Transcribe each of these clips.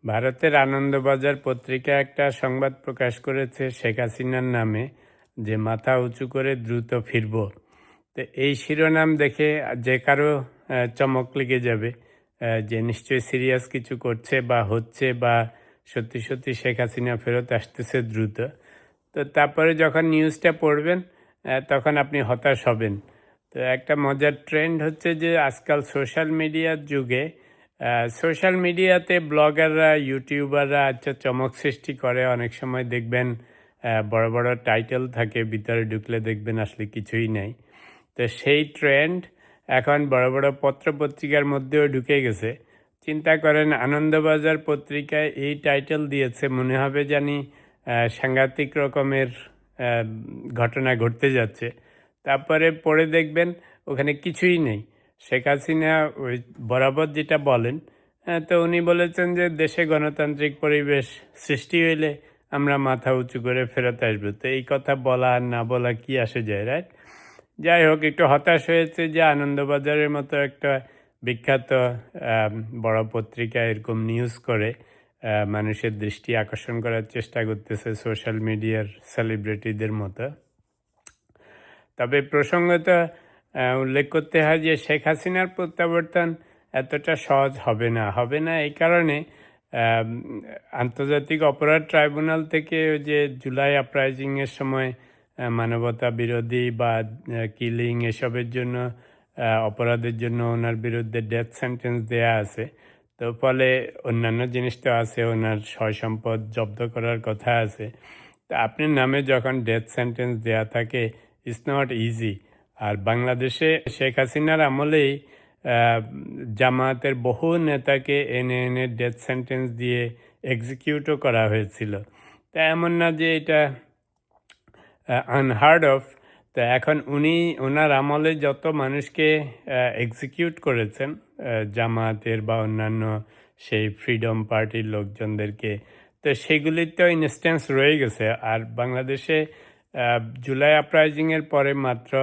ভারতের আনন্দবাজার পত্রিকা একটা সংবাদ প্রকাশ করেছে শেখ হাসিনার নামে, যে মাথা উঁচু করে দ্রুত ফিরব। তো এই শিরোনাম দেখে যে কারো চমক লেগে যাবে, যে নিশ্চয়ই সিরিয়াস কিছু করছে বা হচ্ছে, বা সত্যি সত্যি শেখ হাসিনা ফেরত আসতেছে দ্রুত। তো তারপরে যখন নিউজটা পড়বেন, তখন আপনি হতাশ হবেন। তো একটা মজার ট্রেন্ড হচ্ছে যে আজকাল সোশ্যাল মিডিয়ার যুগে সোশ্যাল মিডিয়াতে ব্লগাররা, ইউটিউবাররা আচ্ছা চমক সৃষ্টি করে। অনেক সময় দেখবেন বড় বড় টাইটেল থাকে, ভিতরে ঢুকলে দেখবেন আসলে কিছুই নেই। তো সেই ট্রেন্ড এখন বড় বড় পত্রপত্রিকার মধ্যেও ঢুকে গেছে। চিন্তা করেন, আনন্দবাজার পত্রিকায় এই টাইটেল দিয়েছে, মনে হবে জানি সাংঘাতিক রকমের আহ, ঘটনা ঘটতে যাচ্ছে। তারপরে পড়ে দেখবেন ওখানে কিছুই নেই। শেখ হাসিনা ওই বরাবর যেটা বলেন, তো উনি বলেছেন যে দেশে গণতান্ত্রিক পরিবেশ সৃষ্টি হইলে আমরা মাথা উঁচু করে ফেরত আসবো। তো এই কথা বলা আর না বলা কি আসে যায়, রাইট? যাই হোক, একটু হতাশ হয়েছে যে আনন্দবাজারের মতো একটা বিখ্যাত আম, বড় পত্রিকা এরকম নিউজ করে মানুষের দৃষ্টি আকর্ষণ করার চেষ্টা করতেছে সোশ্যাল মিডিয়ার সেলিব্রিটিদের মতো। তবে প্রসঙ্গত উল্লেখ করতে হয় যে শেখ হাসিনার প্রত্যাবর্তন এতটা সহজ হবে না এই কারণে আম, আন্তর্জাতিক অপরাধ ট্রাইব্যুনাল থেকে ওই যে জুলাই আপরাইজিংয়ের সময় মানবতা বিরোধী বা কিলিং এসবের জন্য, অপরাধের জন্য ওনার বিরুদ্ধে ডেথ সেন্টেন্স দেয়া আছে। তো ফলে অন্যান্য জিনিস তো আছে, ওনার সয় সম্পদ জব্দ করার কথা আছে। তা আপনার নামে যখন ডেথ সেন্টেন্স দেয়া থাকে, ইটস নট ইজি। আর বাংলাদেশে শেখ হাসিনার আমলেই আহ, জামায়াতের বহু নেতাকে এনে এনে ডেথ সেন্টেন্স দিয়ে এক্সিকিউটও করা হয়েছিল। তা এমন না যে এটা আনহার্ড অফ। তো এখন উনি ওনার আমলে যত মানুষকে এক্সিকিউট করেছেন, জামায়াতের বা অন্যান্য সেই ফ্রিডম পার্টির লোকজনদেরকে, তো সেগুলির তো ইনস্ট্যান্স রয়ে গেছে। আর বাংলাদেশে জুলাই আপরাইজিংয়ের পরে মাত্র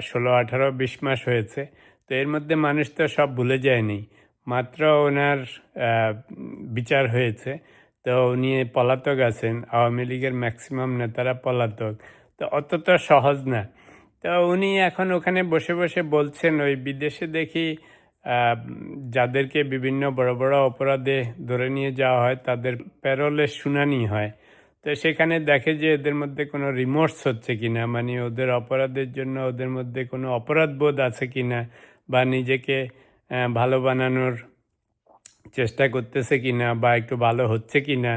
16, 18, 20 মাস হয়েছে। তো এর মধ্যে মানুষ তো সব ভুলে যায়নি। মাত্র ওনার বিচার হয়েছে, তো উনি পলাতক আছেন। আওয়ামী লীগের ম্যাক্সিমাম নেতারা পলাতক। তো অতটা সহজ না। তো উনি এখন ওখানে বসে বসে বলছেন, ওই বিদেশে দেখি আহ, যাদেরকে বিভিন্ন বড় বড় অপরাধে ধরে নিয়ে যাওয়া হয় তাদের প্যারোলের শুনানি হয়। তো সেখানে দেখে যে এদের মধ্যে কোনো রিমোর্স হচ্ছে কিনা, মানে ওদের অপরাধের জন্য ওদের মধ্যে কোনো অপরাধবোধ আছে কিনা, বা নিজেকে ভালো বানানোর চেষ্টা করতেছে কিনা, বা একটু ভালো হচ্ছে কিনা।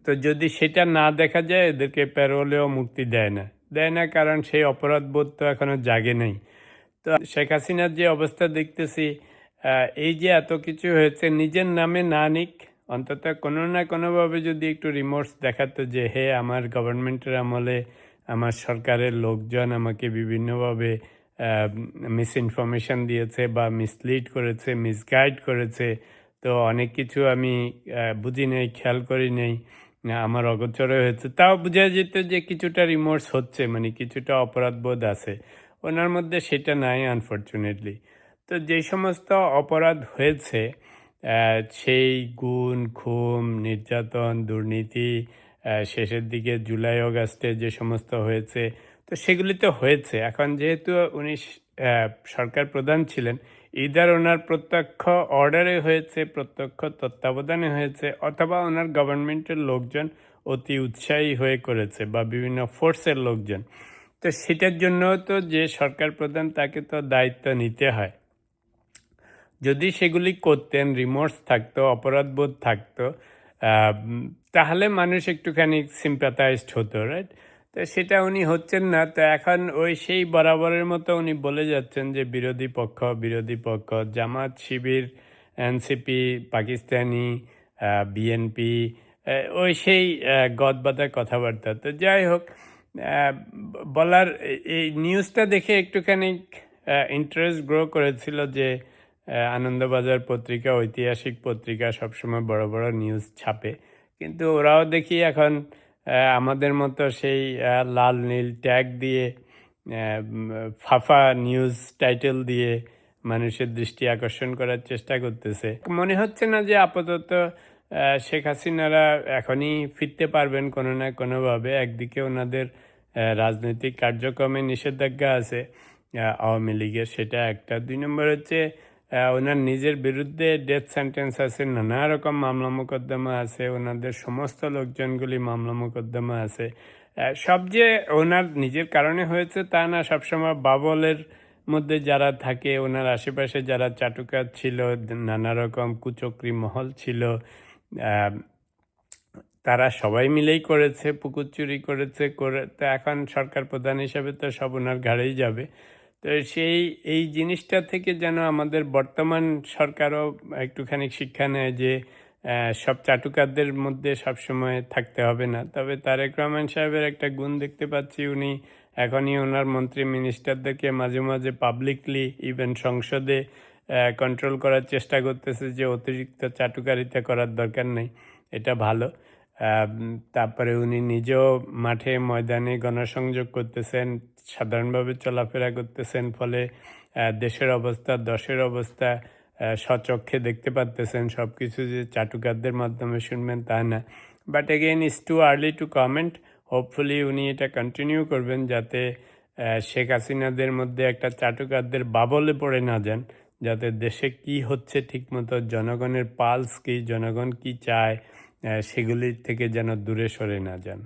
তো যদি সেটা না দেখা যায়, এদেরকে প্যারোলেও মুক্তি দেয় না, কারণ সেই অপরাধবোধ তো এখনো জাগে নেই। তো শেখ হাসিনার যে অবস্থা দেখতেছি, এই যে এত কিছু হয়েছে, নিজের নামে না নিক, অন্তত কোনো না কোনোভাবে যদি একটু রিমোর্স দেখাতো যে হে, আমার গভর্নমেন্টের আমলে আমার সরকারের লোকজন আমাকে বিভিন্নভাবে মিস ইনফরমেশন দিয়েছে বা মিসলিড করেছে, মিসগাইড করেছে। তো অনেক কিছু আমি বুঝি নেই, খেয়াল করি নেই, আমার অগোচরে হয়েছে, তাও বোঝা যেত যে কিছুটা রিমোর্স হচ্ছে, মানে কিছুটা অপরাধবোধ আছে ওনার মধ্যে। সেটা নাই আনফর্চুনেটলি। তো যে সমস্ত অপরাধ হয়েছে, সেই গুণ, খুন, নির্যাতন, দুর্নীতি, শেষের দিকে জুলাই অগাস্টে যে সমস্ত হয়েছে, তো সেগুলি তো হয়েছে। এখন যেহেতু উনি সরকার প্রধান ছিলেন, ইদার ওনার প্রত্যক্ষ অর্ডারে হয়েছে, প্রত্যক্ষ তত্ত্বাবধানে হয়েছে, অথবা ওনার গভর্নমেন্টের লোকজন অতি উৎসাহী হয়ে করেছে, বা বিভিন্ন ফোর্সের লোকজন। তো সেটার জন্য তো যে সরকার প্রধান, তাকে তো দায়িত্ব নিতে হয়। যদি সেগুলি করতেন, রিমোর্স থাকতো, অপরাধবোধ থাকতো, তাহলে মানুষ একটুখানি সিম্প্যাথাইজড হতো, রাইট? তো সেটা উনি হচ্ছেন না। তো এখন ওই সেই বরাবরের মতো উনি বলে যাচ্ছেন যে বিরোধী পক্ষ, জামাত, শিবির, এনসিপি, পাকিস্তানি, বিএনপি, ওই সেই গদবাঁধা কথাবার্তা। তো যাই হোক, বলার এই নিউজটা দেখে একটুখানি ইন্টারেস্ট গ্রো করেছিল যে আনন্দবাজার পত্রিকা, ঐতিহাসিক পত্রিকা, সবসময় বড় বড় নিউজ ছাপে, কিন্তু ওরাও দেখি এখন আমাদের মতো সেই লাল নীল ট্যাগ দিয়ে, ফাফা নিউজ টাইটেল দিয়ে মানুষের দৃষ্টি আকর্ষণ করার চেষ্টা করতেছে। মনে হচ্ছে না যে আপাতত শেখ হাসিনারা এখনই ফিরতে পারবেন কোনো না কোনোভাবে। একদিকে ওনাদের রাজনৈতিক কার্যক্রমে নিষেধাজ্ঞা আছে আওয়ামী লীগের, সেটা একটা। ২ নম্বর হচ্ছে ওনার নিজের বিরুদ্ধে ডেথ সেন্টেন্স আছে, নানা রকম মামলা মোকদ্দমা আছে, ওনাদের সমস্ত লোকজনগুলি মামলা মোকদ্দমা আছে। সব যে ওনার নিজের কারণে হয়েছে তা না, সবসময় বাবলের মধ্যে যারা থাকে, ওনার আশেপাশে যারা চাটুকার ছিল, নানা রকম কুচক্রী মহল ছিল, আহ, তারা সবাই মিলেই করেছে, পুকুর চুরি করেছে করে, তো এখন সরকার প্রধান হিসাবে তো সব ওনার ঘাড়েই যাবে। তো এই জিনিসটা থেকে যেন আমাদের বর্তমান সরকারও একটুখানি শিক্ষা নেয় যে সব চাটুকারদের মধ্যে সবসময় থাকতে হবে না। তবে তারেক রহমান সাহেবের একটা গুণ দেখতে পাচ্ছি, উনি এখনই ওনার মন্ত্রী মিনিস্টারদেরকে মাঝে মাঝে পাবলিকলি ইভেন সংসদে কন্ট্রোল করার চেষ্টা করতেছে যে অতিরিক্ত চাটুকারিতা করার দরকার নেই। এটা ভালো। তারপরে উনি নিজেও মাঠে ময়দানে গণসংযোগ করতেছেন, সাধারণভাবে চলাফেরা করতেছেন, ফলে দেশের অবস্থা, দশের অবস্থা স্বচক্ষে দেখতে পারতেছেন। সব কিছু যে চাটুকারদের মাধ্যমে শুনবেন তা না। But again it's too early two comment. Hopefully উনি এটা কন্টিনিউ করবেন, যাতে শেখ হাসিনাদের মধ্যে একটা চাটুকারদের বাবলে পড়ে না যান, যাতে দেশে কি হচ্ছে ঠিকমতো, জনগণের পালস কি, জনগণ কি চায়, সেগুলির থেকে যেন দূরে সরে না যান।